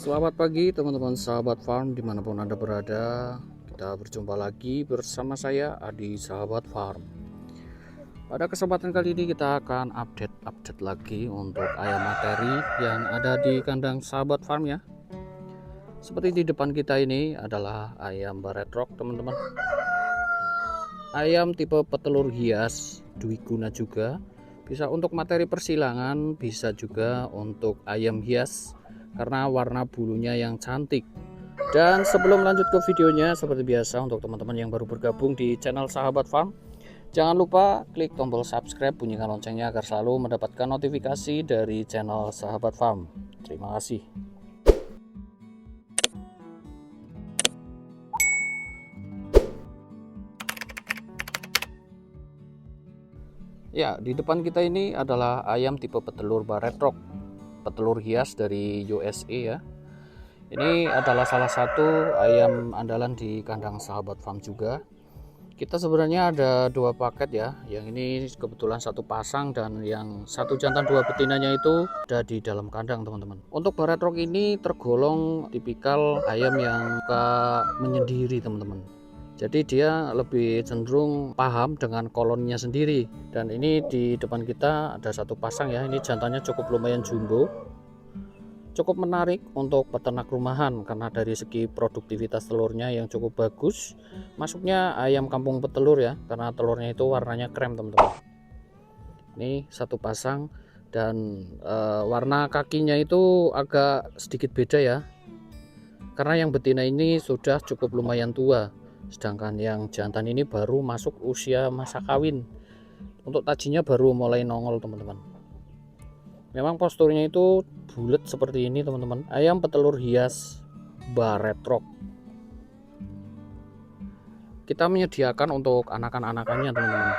Selamat pagi teman-teman sahabat farm dimanapun Anda berada. Kita berjumpa lagi bersama saya Adi Sahabat Farm. Pada kesempatan kali ini kita akan update lagi untuk ayam materi yang ada di kandang sahabat farm ya. Seperti di depan kita ini adalah ayam Barred Rock teman-teman. Ayam tipe petelur hias dwiguna juga. Bisa untuk materi persilangan, bisa juga untuk ayam hias karena warna bulunya yang cantik. Dan sebelum lanjut ke videonya, seperti biasa untuk teman-teman yang baru bergabung di channel Sahabat Farm, jangan lupa klik tombol subscribe, bunyikan loncengnya agar selalu mendapatkan notifikasi dari channel Sahabat Farm. Terima kasih. Ya, di depan kita ini adalah ayam tipe petelur Barred Rock, petelur hias dari USA ya. Ini adalah salah satu ayam andalan di kandang Sahabat Farm juga. Kita sebenarnya ada dua paket ya. Yang ini kebetulan satu pasang dan yang satu jantan dua betinanya itu ada di dalam kandang teman-teman. Untuk Barred Rock ini tergolong tipikal ayam yang suka menyendiri teman-teman. Jadi dia lebih cenderung paham dengan koloninya sendiri. Dan ini di depan kita ada satu pasang ya. Ini jantannya cukup lumayan jumbo. Cukup menarik untuk peternak rumahan karena dari segi produktivitas telurnya yang cukup bagus. Masuknya ayam kampung petelur ya, karena telurnya itu warnanya krem teman-teman. Ini satu pasang dan warna kakinya itu agak sedikit beda ya, karena yang betina ini sudah cukup lumayan tua, sedangkan yang jantan ini baru masuk usia masa kawin. Untuk tajinya baru mulai nongol teman-teman. Memang posturnya itu bulat seperti ini teman-teman. Ayam petelur hias Barred Rock. Kita menyediakan untuk anakan-anakannya teman-teman,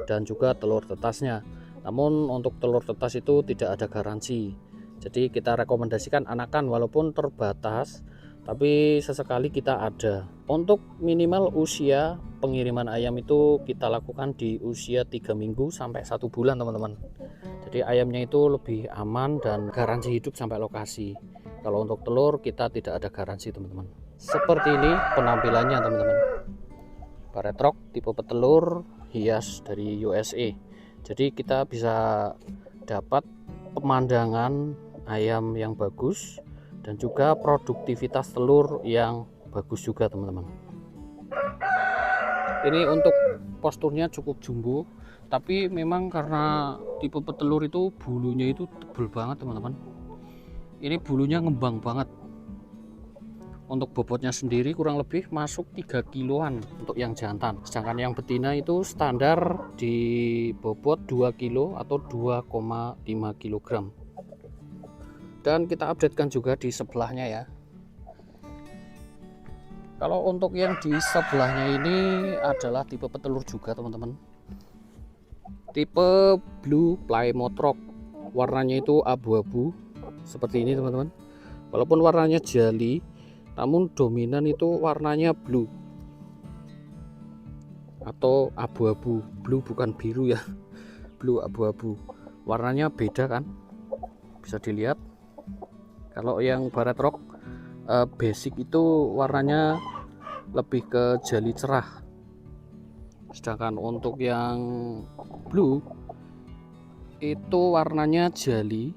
dan juga telur tetasnya. Namun untuk telur tetas itu tidak ada garansi. Jadi kita rekomendasikan anakan walaupun terbatas, tapi sesekali kita ada. Untuk minimal usia pengiriman ayam itu kita lakukan di usia 3 minggu sampai 1 bulan teman-teman. Jadi ayamnya itu lebih aman dan garansi hidup sampai lokasi. Kalau untuk telur kita tidak ada garansi teman-teman. Seperti ini penampilannya teman-teman. Barred Rock tipe petelur hias dari USA. Jadi kita bisa dapat pemandangan ayam yang bagus dan juga produktivitas telur yang bagus juga teman-teman. Ini untuk posturnya cukup jumbo, tapi memang karena tipe petelur itu bulunya itu tebel banget teman-teman. Ini bulunya ngembang banget. Untuk bobotnya sendiri kurang lebih masuk 3 kiloan untuk yang jantan, sedangkan yang betina itu standar di bobot 2 kilo atau 2,5 kilogram. Dan kita updatekan juga di sebelahnya ya. Kalau untuk yang di sebelahnya ini adalah tipe petelur juga teman-teman, tipe Blue Plymouth Rock. Warnanya itu abu-abu seperti ini teman-teman. Walaupun warnanya jali, namun dominan itu warnanya blue atau abu-abu. Blue bukan biru ya, blue abu-abu. Warnanya beda kan, bisa dilihat. Kalau yang Barred Rock basic itu warnanya lebih ke jali cerah, sedangkan untuk yang blue itu warnanya jali,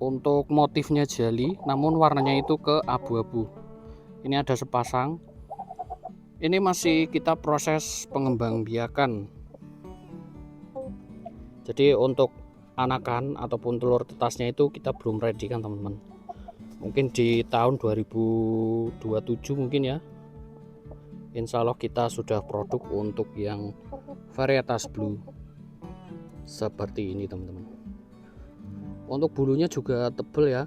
untuk motifnya jali namun warnanya itu ke abu-abu. Ini ada sepasang, ini masih kita proses pengembangbiakan. Jadi untuk anakan ataupun telur tetasnya itu kita belum ready kan teman-teman. Mungkin di tahun 2027 mungkin ya, insya Allah kita sudah produk untuk yang varietas blue seperti ini teman-teman. Untuk bulunya juga tebal ya,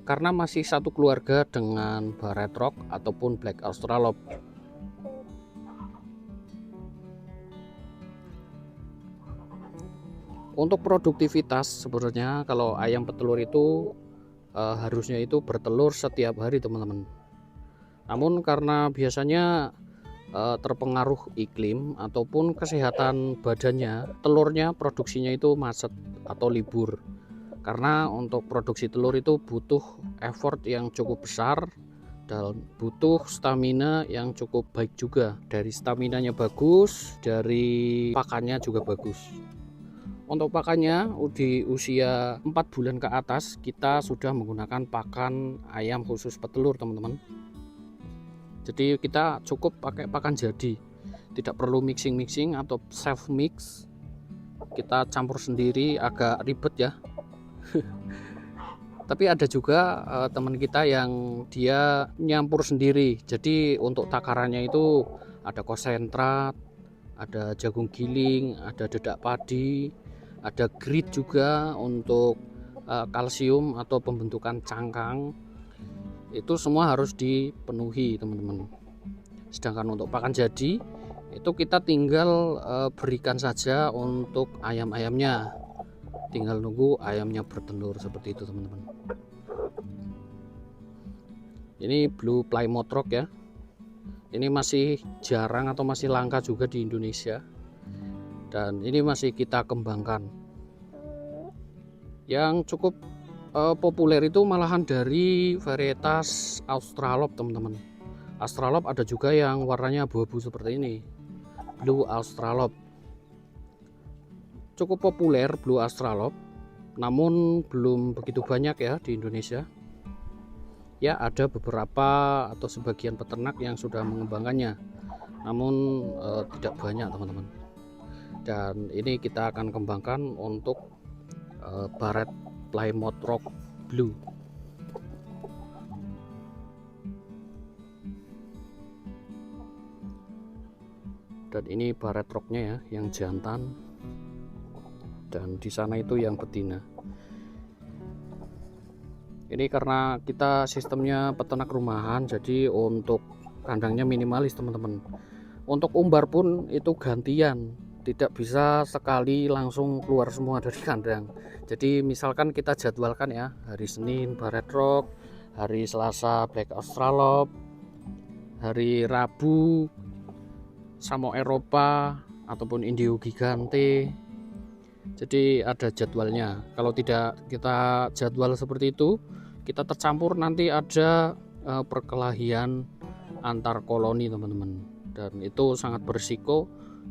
karena masih satu keluarga dengan Barred Rock ataupun Black Australorp. Untuk produktivitas sebenarnya kalau ayam petelur itu harusnya itu bertelur setiap hari teman-teman. Namun karena biasanya terpengaruh iklim ataupun kesehatan badannya, telurnya produksinya itu macet atau libur. karena untuk produksi telur itu butuh effort yang cukup besar dan butuh stamina yang cukup baik juga. Dari staminanya bagus, dari pakannya juga bagus. Untuk pakannya di usia 4 bulan ke atas kita sudah menggunakan pakan ayam khusus petelur teman-teman. Jadi kita cukup pakai pakan jadi, tidak perlu mixing atau self mix. Kita campur sendiri agak ribet ya. Tapi ada juga teman kita yang dia nyampur sendiri. Jadi untuk takarannya itu ada konsentrat, ada jagung giling, ada dedak padi, ada grit juga untuk kalsium atau pembentukan cangkang. Itu semua harus dipenuhi teman-teman. Sedangkan untuk pakan jadi itu kita tinggal berikan saja untuk ayam-ayamnya, tinggal nunggu ayamnya bertelur seperti itu teman-teman. Ini Blue Plymouth Rock ya, ini masih jarang atau masih langka juga di Indonesia, dan ini masih kita kembangkan. Yang cukup populer itu malahan dari varietas Australorp teman-teman. Australorp ada juga yang warnanya abu-abu seperti ini, Blue Australorp. Cukup populer Blue Australorp, namun belum begitu banyak ya di Indonesia. Ya ada beberapa atau sebagian peternak yang sudah mengembangkannya, namun tidak banyak teman-teman. Dan ini kita akan kembangkan untuk Barred Plymouth Rock Blue. Dan ini Barred Rocknya ya, yang jantan, dan di sana itu yang betina. Ini karena kita sistemnya peternak rumahan, jadi untuk kandangnya minimalis teman-teman. Untuk umbar pun itu gantian, tidak bisa sekali langsung keluar semua dari kandang. Jadi misalkan kita jadwalkan ya, hari Senin Barred Rock, hari Selasa Black Australorp, hari Rabu Samo Eropa ataupun Indio Gigante. Jadi ada jadwalnya. Kalau tidak kita jadwal seperti itu, kita tercampur nanti ada perkelahian antar koloni teman-teman, dan itu sangat berisiko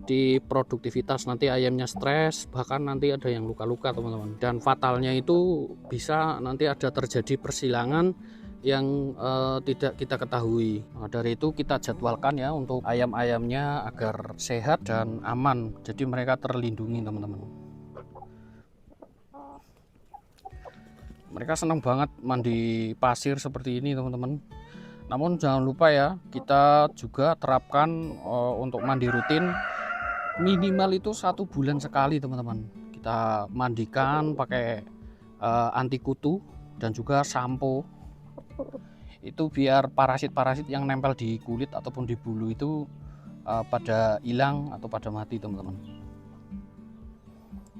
di produktivitas. Nanti ayamnya stres, bahkan nanti ada yang luka-luka teman-teman, dan fatalnya itu bisa nanti ada terjadi persilangan yang tidak kita ketahui. Nah, dari itu kita jadwalkan ya untuk ayam-ayamnya agar sehat dan aman, jadi mereka terlindungi teman-teman. Mereka senang banget mandi pasir seperti ini teman-teman. Namun jangan lupa ya, kita juga terapkan untuk mandi rutin minimal itu 1 bulan sekali teman-teman. Kita mandikan pakai anti kutu dan juga sampo. Itu biar parasit-parasit yang nempel di kulit ataupun di bulu itu pada hilang atau pada mati teman-teman.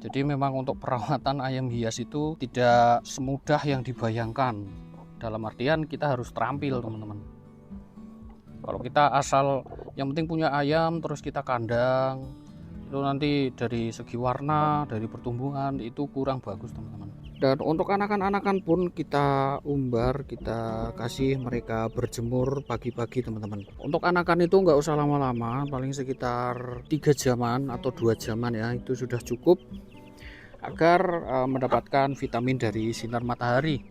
Jadi memang untuk perawatan ayam hias itu tidak semudah yang dibayangkan. Dalam artian kita harus terampil teman-teman. Kalau kita asal yang penting punya ayam terus kita kandang, itu nanti dari segi warna, dari pertumbuhan itu kurang bagus teman-teman. Dan untuk anakan-anakan pun kita umbar, kita kasih mereka berjemur pagi-pagi teman-teman. Untuk anakan itu nggak usah lama-lama, paling sekitar 3 jaman atau 2 jaman ya, itu sudah cukup agar mendapatkan vitamin dari sinar matahari.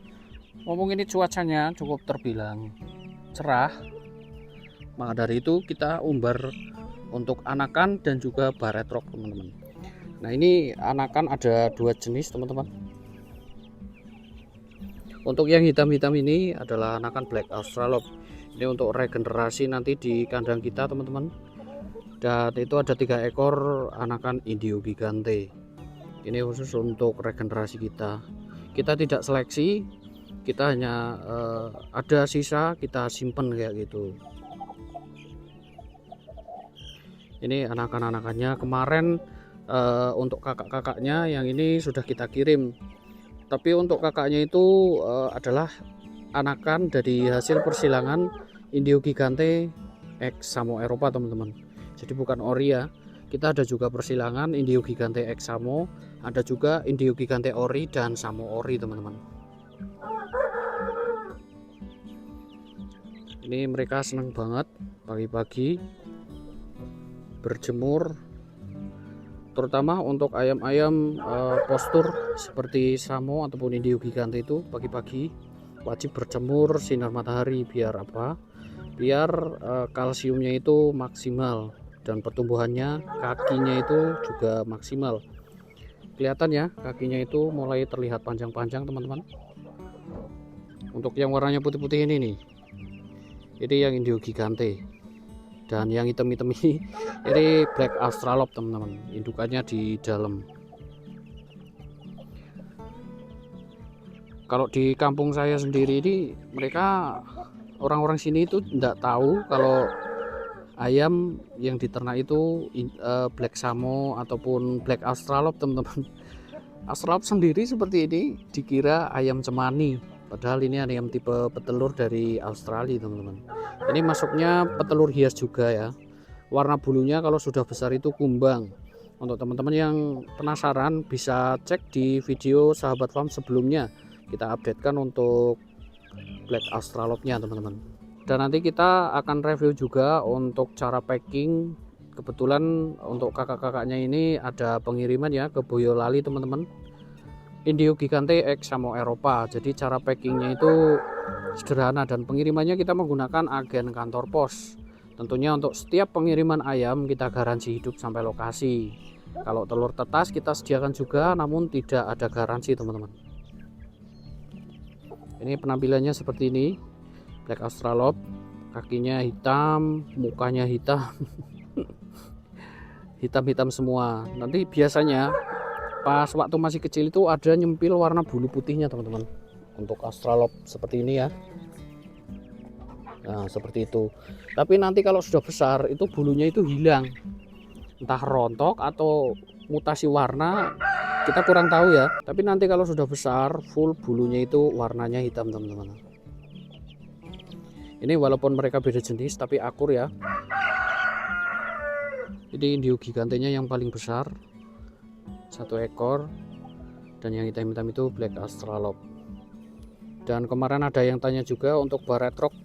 Ngomong ini cuacanya cukup terbilang cerah, maka dari itu kita umbar untuk anakan dan juga Barred Rock teman-teman. Nah ini anakan ada 2 jenis teman-teman. Untuk yang hitam-hitam ini adalah anakan Black Australorp. Ini untuk regenerasi nanti di kandang kita teman-teman. Dan itu ada 3 ekor anakan Indio Gigante. Ini khusus untuk regenerasi kita. Kita tidak seleksi, kita hanya ada sisa kita simpen kayak gitu. Ini anakan-anakannya kemarin untuk kakak-kakaknya yang ini sudah kita kirim. Tapi untuk kakaknya itu adalah anakan dari hasil persilangan Indio Gigante X Samo Eropa teman-teman. Jadi bukan ori ya. Kita ada juga persilangan Indio Gigante X Samo Ada juga Indio Gigante Ori dan Samo Ori, teman-teman. Ini mereka senang banget pagi-pagi berjemur, terutama untuk ayam-ayam postur seperti Samo ataupun Indio Gigante itu pagi-pagi wajib berjemur sinar matahari. Biar apa? Biar kalsiumnya itu maksimal dan pertumbuhannya, kakinya itu juga maksimal. Kelihatan ya, kakinya itu mulai terlihat panjang-panjang, teman-teman. Untuk yang warnanya putih-putih ini nih, ini yang Indio Gigante, dan yang hitam-hitam ini Black Australorp, teman-teman. Indukannya di dalam. Kalau di kampung saya sendiri ini, mereka orang-orang sini itu tidak tahu kalau ayam yang diternak itu Black Samo ataupun Black Australorp, teman-teman. Australorp sendiri seperti ini dikira ayam cemani, padahal ini ayam tipe petelur dari Australia, teman-teman. Ini masuknya petelur hias juga ya. Warna bulunya kalau sudah besar itu kumbang. Untuk teman-teman yang penasaran bisa cek di video Sahabat Farm sebelumnya, kita updatekan untuk Black Australorpnya, teman-teman. Dan nanti kita akan review juga untuk cara packing. Kebetulan untuk kakak-kakaknya ini ada pengiriman ya ke Boyolali, teman-teman. Indio Gigante X Samo Eropa. Jadi cara packingnya itu sederhana dan pengirimannya kita menggunakan agen kantor pos. Tentunya untuk setiap pengiriman ayam kita garansi hidup sampai lokasi. Kalau telur tetas kita sediakan juga, namun tidak ada garansi, teman-teman. Ini penampilannya seperti ini. Black Australorp, kakinya hitam, mukanya hitam. Hitam-hitam semua. Nanti biasanya pas waktu masih kecil itu ada nyempil warna bulu putihnya, teman-teman. Untuk Australorp seperti ini ya. Nah, seperti itu. Tapi nanti kalau sudah besar itu bulunya itu hilang. Entah rontok atau mutasi warna, kita kurang tahu ya. Tapi nanti kalau sudah besar, full bulunya itu warnanya hitam, teman-teman. Ini walaupun mereka beda jenis tapi akur ya. Ini Indio Gigantenya yang paling besar, 1 ekor, dan yang hitam-hitam itu Black Australorp. Dan kemarin ada yang tanya juga untuk Baretrock.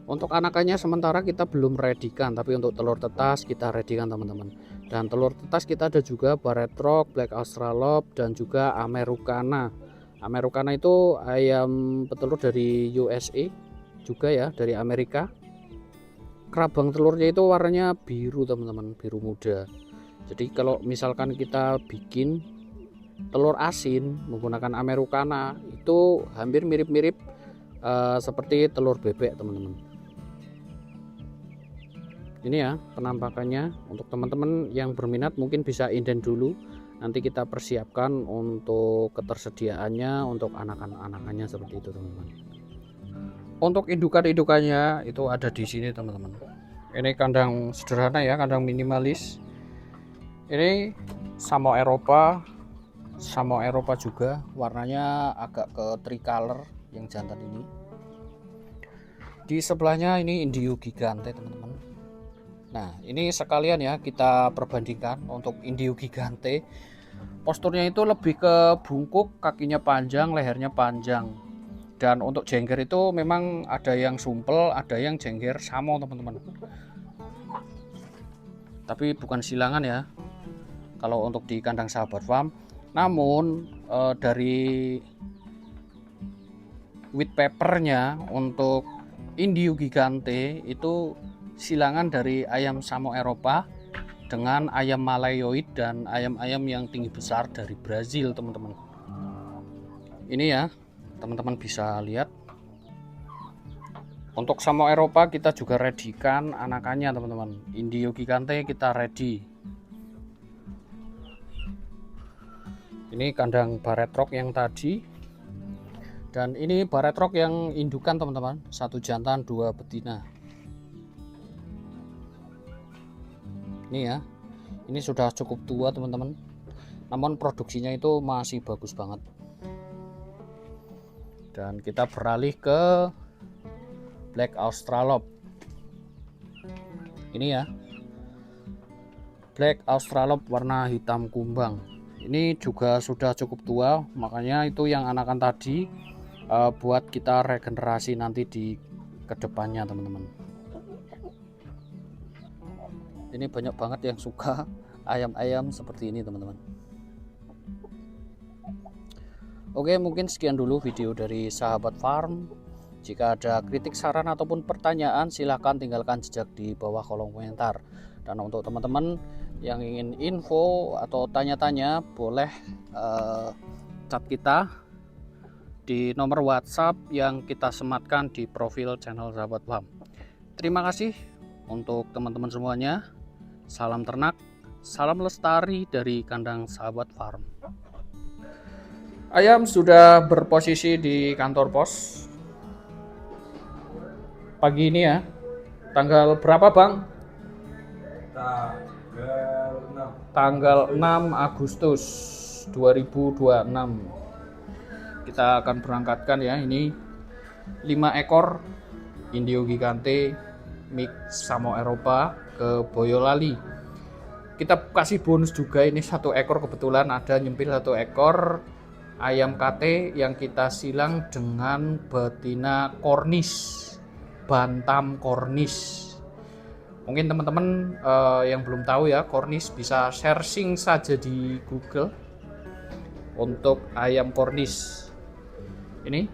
Untuk anakannya sementara kita belum redikan, tapi untuk telur tetas kita redikan, teman-teman. Dan telur tetas kita ada juga Baretrock, Black Australorp, dan juga Americana. Americana itu ayam petelur dari USA juga ya, dari Amerika. Kerabang telurnya itu warnanya biru, teman-teman, biru muda. Jadi kalau misalkan kita bikin telur asin menggunakan Americana itu hampir mirip-mirip seperti telur bebek, teman-teman. Ini ya penampakannya. Untuk teman-teman yang berminat mungkin bisa inden dulu, nanti kita persiapkan untuk ketersediaannya untuk anakan-anakannya seperti itu, teman-teman. Untuk indukan-indukannya itu ada di sini, teman-teman. Ini kandang sederhana ya, kandang minimalis. Ini Samo Eropa juga, warnanya agak ke tricolor yang jantan ini. Di sebelahnya ini Indio Gigante, teman-teman. Nah, ini sekalian ya kita perbandingkan. Untuk Indio Gigante posturnya itu lebih ke bungkuk, kakinya panjang, lehernya panjang. Dan untuk jengger itu memang ada yang sumpel, ada yang jengger Samo, teman-teman. Tapi bukan silangan ya kalau untuk di kandang Sahabat Farm. Namun dari white papernya untuk Indio Gigante itu silangan dari ayam Samo Eropa dengan ayam Malayoid dan ayam-ayam yang tinggi besar dari Brazil, teman-teman. Ini ya, teman-teman bisa lihat. Untuk Samo Eropa kita juga redikan anakannya, teman-teman. Indio Gigante kita ready. Ini kandang Baretrock yang tadi, dan ini Baretrock yang indukan, teman-teman. 1 jantan 2 betina. Ini ya, ini sudah cukup tua, teman-teman, namun produksinya itu masih bagus banget. Dan kita beralih ke Black Australorp. Ini ya, Black Australorp warna hitam kumbang. ini juga sudah cukup tua, makanya itu yang anakan tadi buat kita regenerasi nanti di kedepannya teman-teman. Ini banyak banget yang suka ayam-ayam seperti ini teman-teman. Oke, mungkin sekian dulu video dari Sahabat Farm. Jika ada kritik, saran ataupun pertanyaan, silahkan tinggalkan jejak di bawah kolom komentar. Dan untuk teman-teman yang ingin info atau tanya-tanya, boleh chat kita di nomor WhatsApp yang kita sematkan di profil channel Sahabat Farm. Terima kasih untuk teman-teman semuanya. Salam ternak, salam lestari dari kandang Sahabat Farm. Ayam sudah berposisi di kantor pos pagi ini ya. Tanggal berapa Bang? Tanggal 6 Agustus 2026. Kita akan berangkatkan ya, ini 5 ekor Indio Gigante mix Samo Eropa ke Boyolali. Kita kasih bonus juga, ini 1 ekor kebetulan ada nyempil 1 ekor ayam KT yang kita silang dengan betina Cornish, Bantam Cornish. Mungkin teman-teman yang belum tahu ya, Cornish bisa searching saja di Google untuk ayam Cornish. Ini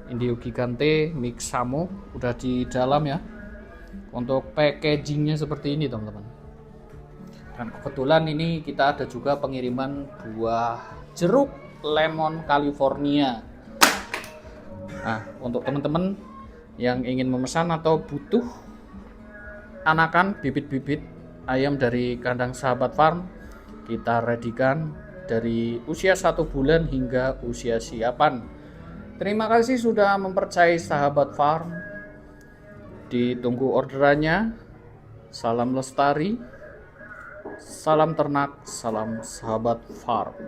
Indio Gigante mix Samo udah di dalam ya. Untuk packagingnya seperti ini teman-teman. Dan kebetulan ini kita ada juga pengiriman buah jeruk lemon California. Nah, untuk teman-teman yang ingin memesan atau butuh anakan bibit-bibit ayam dari kandang Sahabat Farm, kita readykan dari usia 1 bulan hingga usia siapan. Terima kasih sudah mempercayai Sahabat Farm. Ditunggu orderannya. Salam lestari, salam ternak, salam Sahabat Farm.